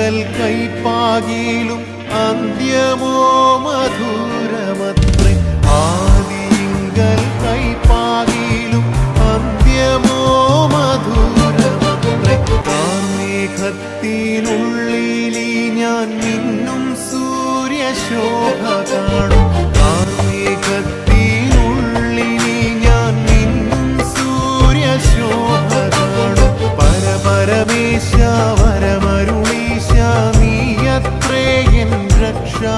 ആദിങ്കൽ കൈപ്പാകിലും അന്ത്യമോ മധുരമത്രേ. ആദിങ്കൽ കൈപ്പാകിലും അന്ത്യമോ മധുരമത്രേ. കാർമേഘത്തിനുള്ളിലീ ഞാൻ മിന്നും സൂര്യശോഭ കാണും. കാർമേഘത്തിനുള്ളിലീ ഞാൻ മിന്നും സൂര്യശോഭ കാണും. പരപരമേശ വരമരുളീശ നീയത്രേ എൻ രക്ഷാ